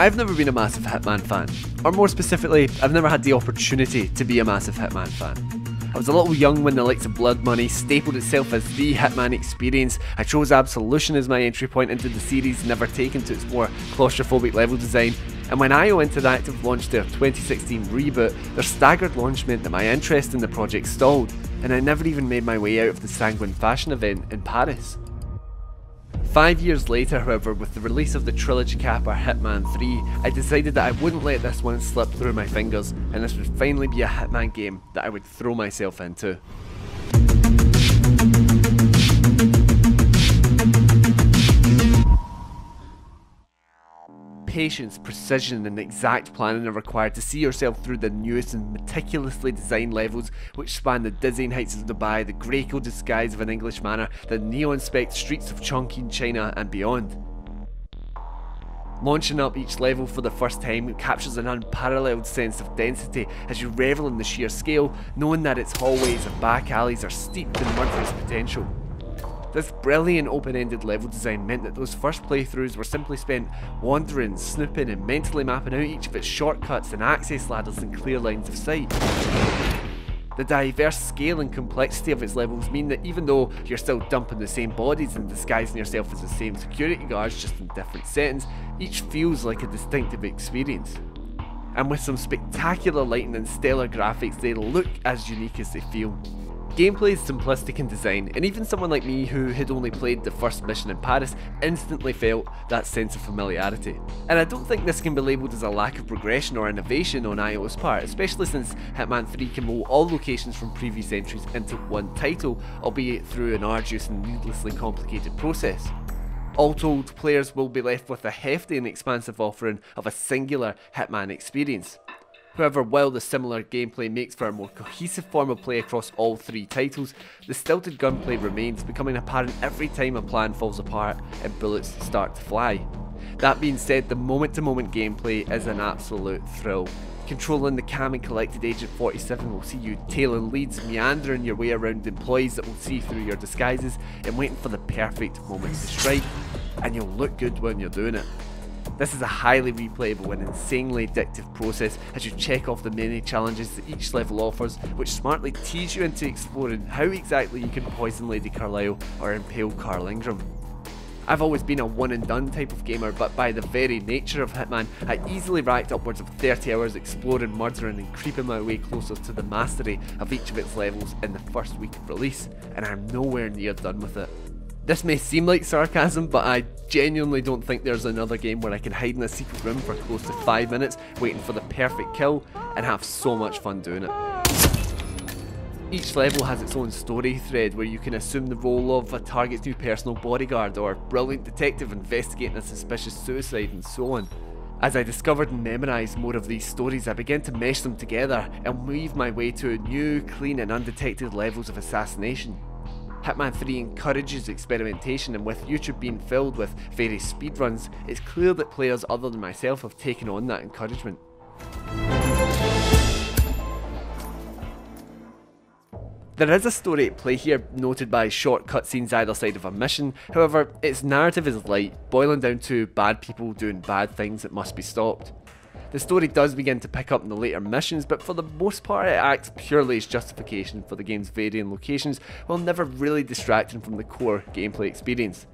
I've never been a massive Hitman fan, or more specifically, I've never had the opportunity to be a massive Hitman fan. I was a little young when the likes of Blood Money stapled itself as the Hitman experience. I chose Absolution as my entry point into the series, never taken to its more claustrophobic level design, and when IO Interactive launched their 2016 reboot, their staggered launch meant that my interest in the project stalled, and I never even made my way out of the Sanguine Fashion event in Paris. 5 years later, however, with the release of the trilogy capper Hitman 3, I decided that I wouldn't let this one slip through my fingers, and this would finally be a Hitman game that I would throw myself into. Patience, precision and exact planning are required to see yourself through the newest and meticulously designed levels which span the dizzying heights of Dubai, the grey-coded skies of an English manor, the neon-specked streets of Chongqing, China and beyond. Launching up each level for the first time captures an unparalleled sense of density as you revel in the sheer scale, knowing that its hallways and back alleys are steeped in murderous potential. This brilliant open-ended level design meant that those first playthroughs were simply spent wandering, snooping and mentally mapping out each of its shortcuts and access ladders and clear lines of sight. The diverse scale and complexity of its levels mean that even though you're still dumping the same bodies and disguising yourself as the same security guards just in different settings, each feels like a distinctive experience. And with some spectacular lighting and stellar graphics, they look as unique as they feel. Gameplay is simplistic in design, and even someone like me who had only played the first mission in Paris instantly felt that sense of familiarity. And I don't think this can be labelled as a lack of progression or innovation on IO's part, especially since Hitman 3 can roll all locations from previous entries into one title, albeit through an arduous and needlessly complicated process. All told, players will be left with a hefty and expansive offering of a singular Hitman experience. However, while the similar gameplay makes for a more cohesive form of play across all three titles, the stilted gunplay remains, becoming apparent every time a plan falls apart and bullets start to fly. That being said, the moment-to-moment gameplay is an absolute thrill. Controlling the calm and collected Agent 47 will see you tailing leads, meandering your way around employees that will see through your disguises, and waiting for the perfect moment to strike, and you'll look good when you're doing it. This is a highly replayable and insanely addictive process as you check off the many challenges that each level offers, which smartly tease you into exploring how exactly you can poison Lady Carlisle or impale Carl Ingram. I've always been a one and done type of gamer, but by the very nature of Hitman, I easily racked upwards of 30 hours exploring, murdering and creeping my way closer to the mastery of each of its levels in the first week of release, and I'm nowhere near done with it. This may seem like sarcasm, but I genuinely don't think there's another game where I can hide in a secret room for close to 5 minutes waiting for the perfect kill and have so much fun doing it. Each level has its own story thread where you can assume the role of a target's new personal bodyguard or brilliant detective investigating a suspicious suicide and so on. As I discovered and memorised more of these stories, I began to mesh them together and weave my way to new, clean and undetected levels of assassination. Hitman 3 encourages experimentation, and with YouTube being filled with various speedruns, it's clear that players other than myself have taken on that encouragement. There is a story at play here, noted by short cutscenes either side of a mission. However, its narrative is light, boiling down to bad people doing bad things that must be stopped. The story does begin to pick up in the later missions, but for the most part it acts purely as justification for the game's varying locations, while never really distracting from the core gameplay experience.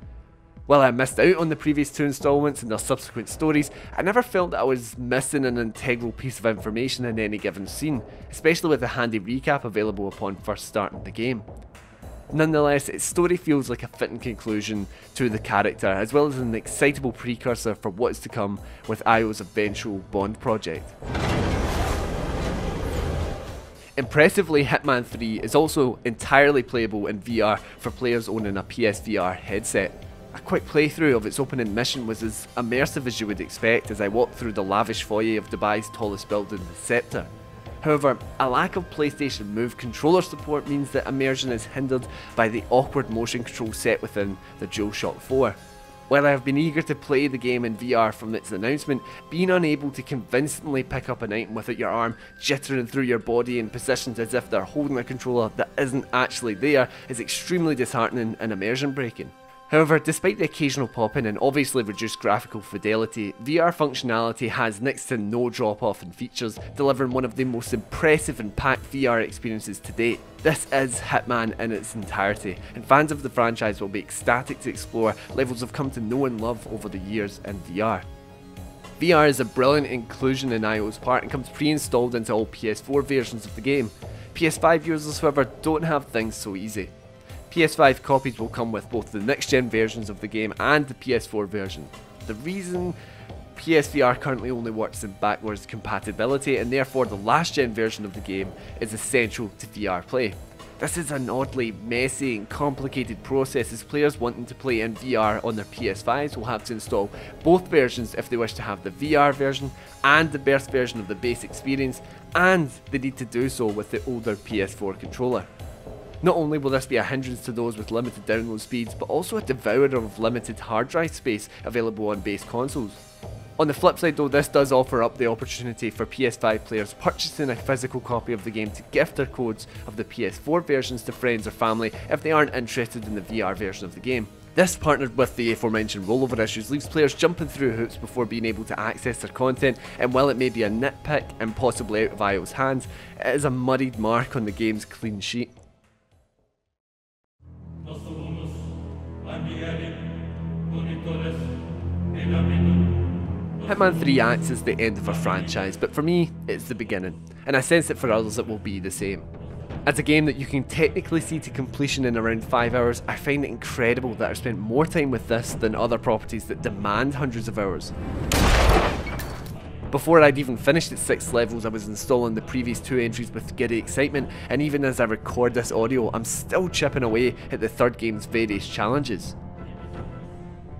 While I missed out on the previous two installments and their subsequent stories, I never felt that I was missing an integral piece of information in any given scene, especially with a handy recap available upon first starting the game. Nonetheless, its story feels like a fitting conclusion to the character, as well as an excitable precursor for what is to come with IO's eventual Bond project. Impressively, Hitman 3 is also entirely playable in VR for players owning a PSVR headset. A quick playthrough of its opening mission was as immersive as you would expect as I walked through the lavish foyer of Dubai's tallest building, the Scepter. However, a lack of PlayStation Move controller support means that immersion is hindered by the awkward motion control set within the DualShock 4. While I have been eager to play the game in VR from its announcement, being unable to convincingly pick up an item without your arm jittering through your body in positions as if they're holding a controller that isn't actually there is extremely disheartening and immersion breaking. However, despite the occasional pop-in and obviously reduced graphical fidelity, VR functionality has next to no drop-off in features, delivering one of the most impressive and packed VR experiences to date. This is Hitman in its entirety, and fans of the franchise will be ecstatic to explore levels I've come to know and love over the years in VR. VR is a brilliant inclusion in IO's part and comes pre-installed into all PS4 versions of the game. PS5 users, however, don't have things so easy. PS5 copies will come with both the next-gen versions of the game and the PS4 version. The reason PSVR currently only works in backwards compatibility, and therefore the last-gen version of the game is essential to VR play. This is an oddly messy and complicated process, as players wanting to play in VR on their PS5s will have to install both versions if they wish to have the VR version and the burst version of the base experience, and they need to do so with the older PS4 controller. Not only will this be a hindrance to those with limited download speeds, but also a devourer of limited hard drive space available on base consoles. On the flip side though, this does offer up the opportunity for PS5 players purchasing a physical copy of the game to gift their codes of the PS4 versions to friends or family if they aren't interested in the VR version of the game. This, partnered with the aforementioned rollover issues, leaves players jumping through hoops before being able to access their content, and while it may be a nitpick and possibly out of IO's hands, it is a muddied mark on the game's clean sheet. Hitman 3 acts as the end of a franchise, but for me, it's the beginning, and I sense that for others it will be the same. As a game that you can technically see to completion in around 5 hours, I find it incredible that I've spent more time with this than other properties that demand hundreds of hours. Before I'd even finished its 6 levels, I was installing the previous 2 entries with giddy excitement, and even as I record this audio, I'm still chipping away at the third game's various challenges.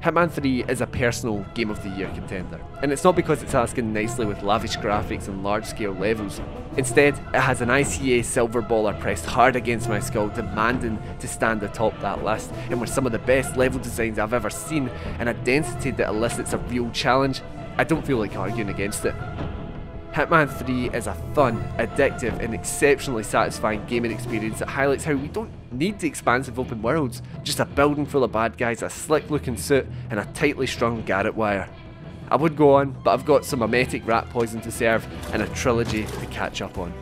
Hitman 3 is a personal Game of the Year contender, and it's not because it's asking nicely with lavish graphics and large-scale levels. Instead, it has an ICA silver baller pressed hard against my skull, demanding to stand atop that list, and with some of the best level designs I've ever seen, and a density that elicits a real challenge, I don't feel like arguing against it. Hitman 3 is a fun, addictive and exceptionally satisfying gaming experience that highlights how we don't need the expansive open worlds, just a building full of bad guys, a slick looking suit and a tightly strung garrote wire. I would go on, but I've got some emetic rat poison to serve and a trilogy to catch up on.